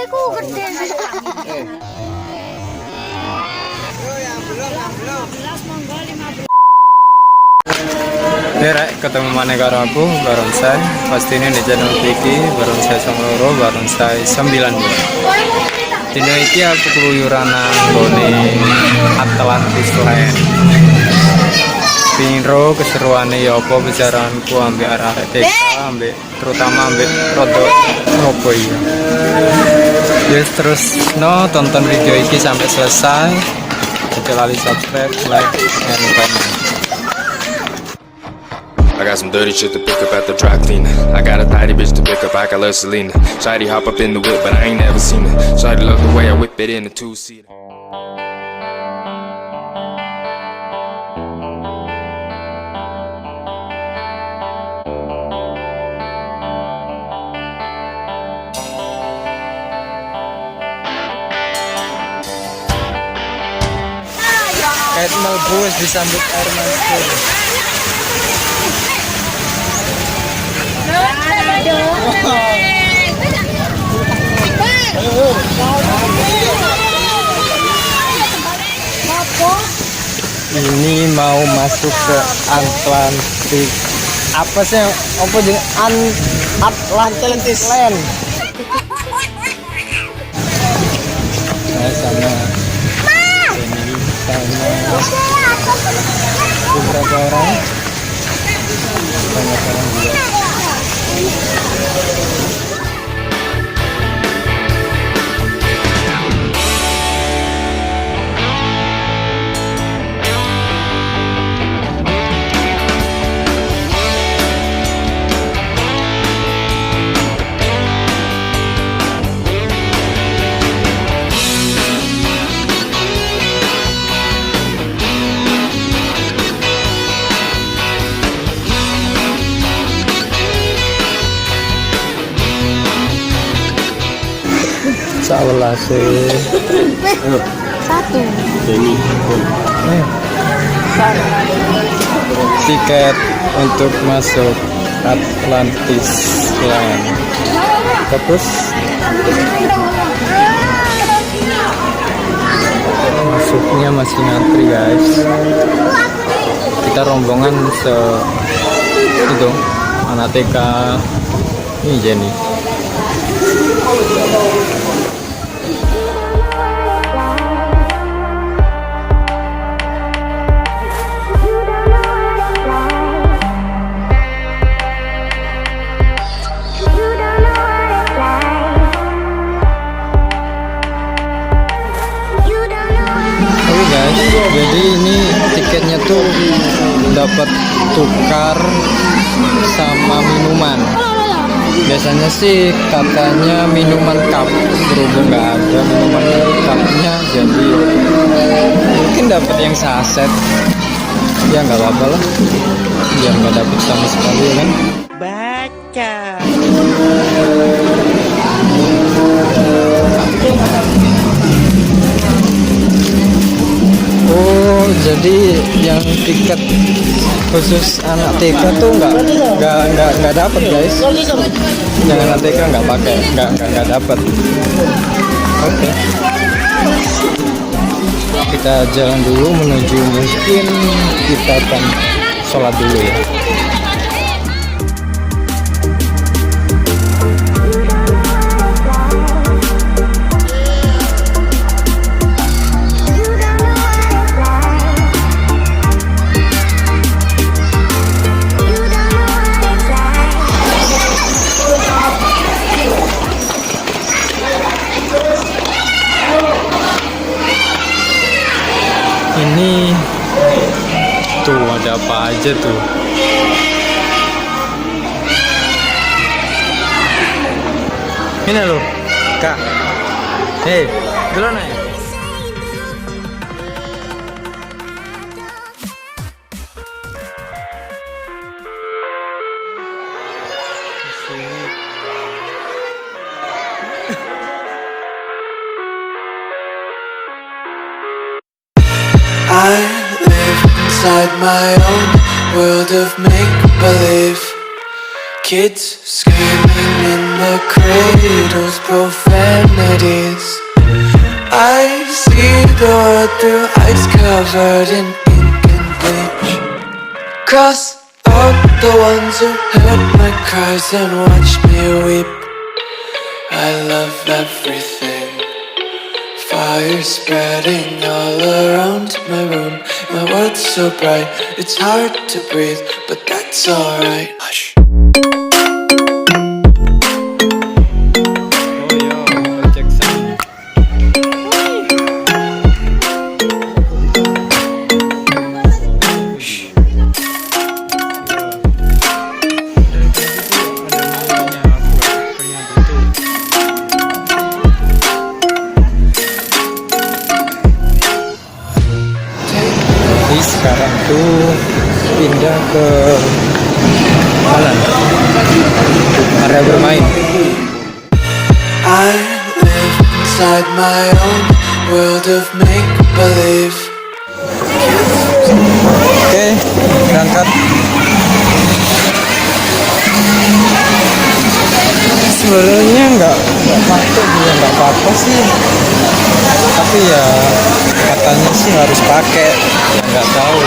ku gede. Rek ketemu mana karo aku barongsai pasti ini di channel Kiki barongsai Songloro barongsai 92. Dino iki aku keluyuran nang gone Atlantis Land. Pingro keseruane ya apa bicaraanku ambek arek TK ambek terutama ambek rodo opo iya. Yes terus tonton video iki sampai selesai. Jangan lupa subscribe, like, and comment. I got some dirty shit to pick up at the dry cleaner. I got a tidy bitch to pick up, I got love Selena. Shawty hop up in the whip, but I ain't never seen her. Shawty love the way I whip it in a two-seater. Kait melbus disambut air mancur. Ini mau masuk ke Atlantis. Apa sih? Apa dengan Atlantis Land? Nah, sama ini sama beberapa orang, banyak orang juga. Salah sih. Satu. Tiket untuk masuk Atlantis Land. Terus masuknya masih ngantri guys. Kita rombongan itu anak TK ini Jenny. Jadi ini tiketnya tuh dapat tukar sama minuman. Biasanya sih katanya minuman cup, berhubung nggak ada minuman cupnya, jadi mungkin dapat yang saset. Ya nggak apa-apa lah, biar nggak dapat sama sekali kan. Baca. Oh, jadi yang tiket khusus anak TK tuh nggak dapat guys. Yang anak TK nggak pakai, nggak dapat. Oke. Kita jalan dulu menuju, mungkin kita akan sholat dulu ya. Ini tuh ada apa aja tuh? Ini loh, Kak. Hei, dulu nih. I live inside my own world of make-believe. Kids screaming in the cradles, profanity. cities. I see the world through ice covered in ink and bleach. Cross out the ones who heard my cries and watched me weep. I love everything. Fire spreading all around my room. My world's so bright, it's hard to breathe, but that's alright. Hush. Sekarang tuh pindah ke mana? Area bermain. I live inside my own world of make-believe. Oke, berangkat. Sebenarnya nggak pakai juga nggak apa-apa sih, tapi ya katanya sih harus pakai, ya nggak tahu.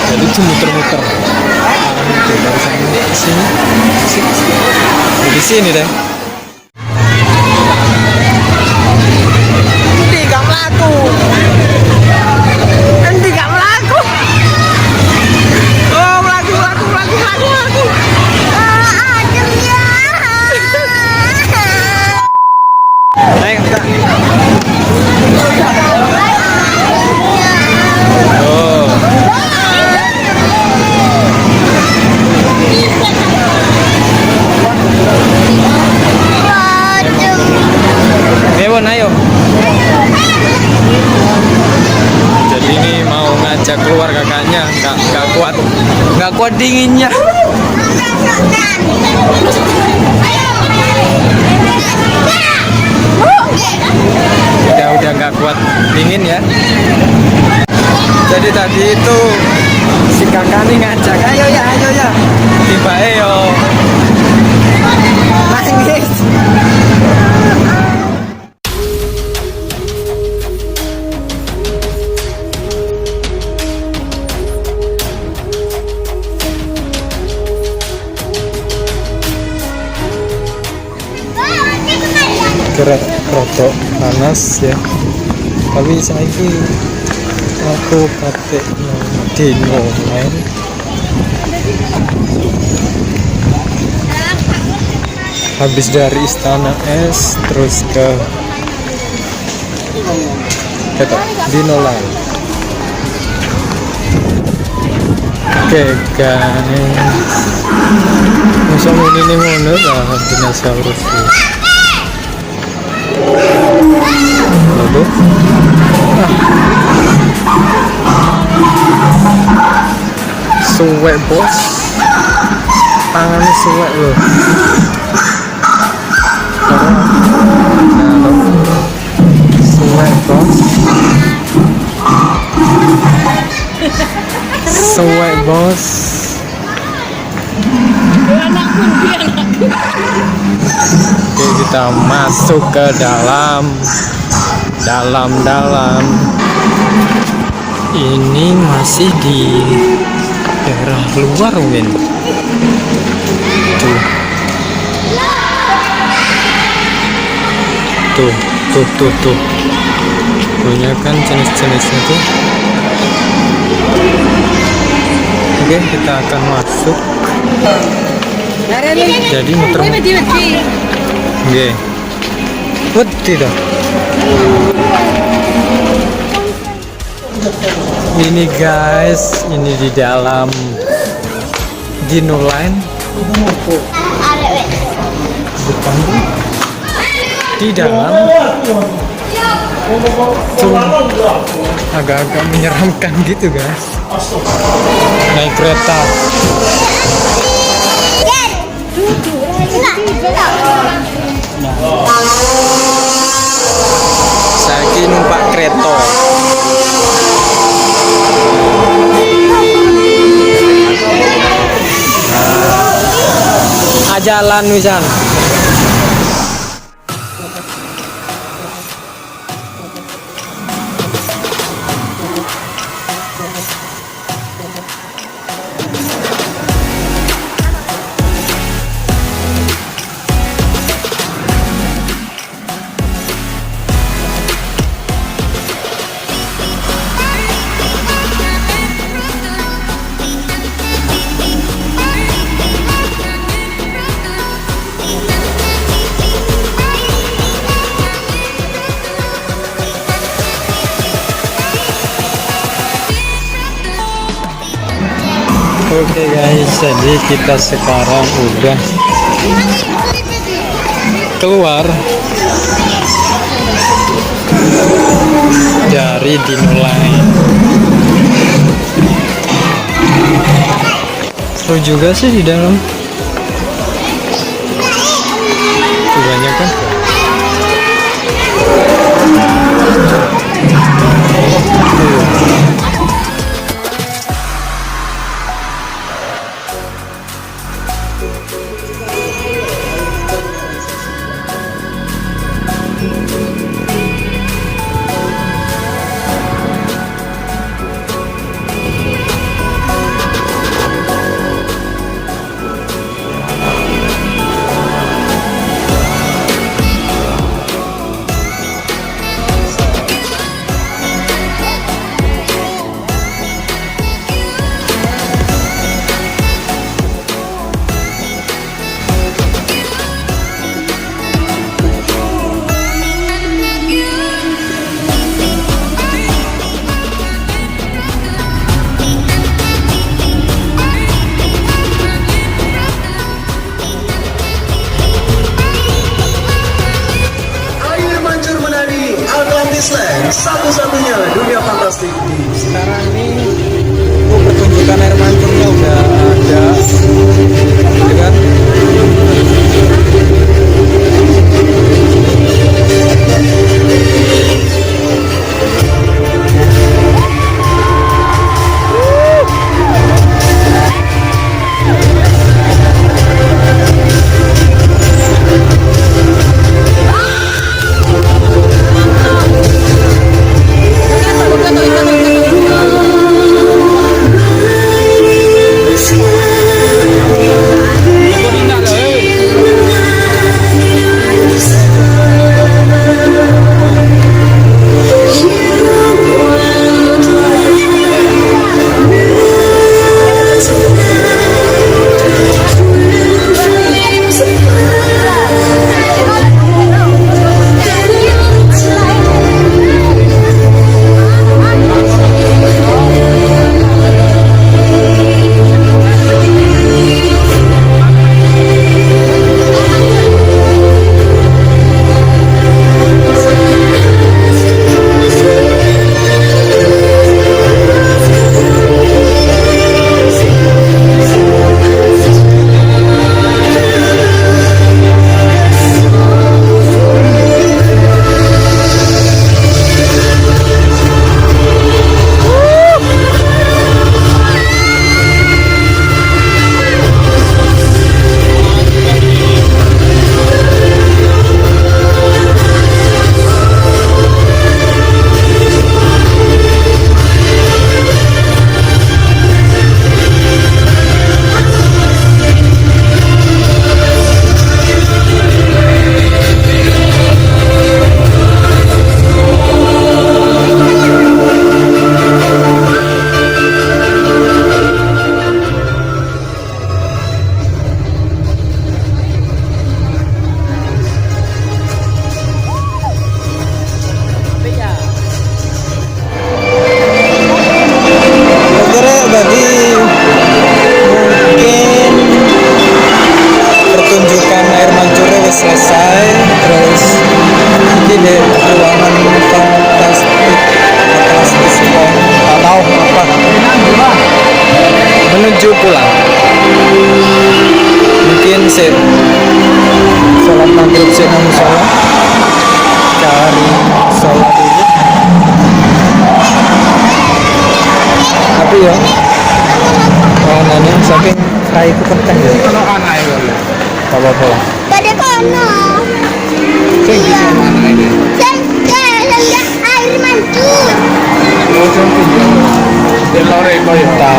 Jadi itu muter-muter. Dari sana ke sini, di sini deh. Ayo. Jadi ini mau ngajak keluar kakaknya, nggak kuat dinginnya. Udah nggak kuat dingin ya. Jadi tadi itu si kakak nih ngajak, ayo ya, tiba yo. Nangis. Rotok panas ya, tapi saiki aku pakai dino main. Habis dari Istana Es terus ke Dino Line. Oke guys, masa ini ngono lah dinosaurus. Lalu suwek bos, tangannya suwek loh. Suwek bos, suwek bos. Oke, kita masuk ke dalam. Ini masih di daerah luar Win. Tuh. Banyak kan jenis-jenisnya tuh. Oke, kita akan masuk. Jadi muter-muter. Oke. Tidak. Ini guys, ini di dalam Dino Line. Depan tuh di dalam tuh agak-agak menyeramkan gitu guys. Naik kereta. keto. Jalan wisan. Oke guys, jadi kita sekarang udah keluar dari Dinolai. Seru juga sih di dalam. Kebanyakan. Satu-satunya dunia fantastik di Sekarang ini pertunjukan air mancurnya udah ada, ya kan? menuju pulang. Mungkin sih sholat maghrib sih namun sholat cari sholat dulu kai ku penteng ya. Kalau anak itu. Kalau apa lah. Pada kono. Sing di mana ini? Senja air mancur. Oh, sing di. Delore koyo. Kita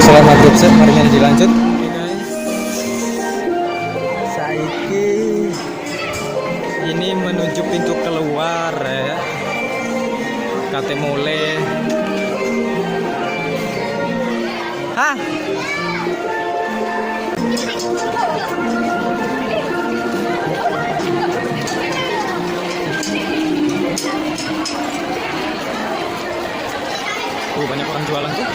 selamat job mari dilanjut. Saiki ini menuju pintu keluar ya. Kate mulai. Hah? Banyak orang jualan tuh.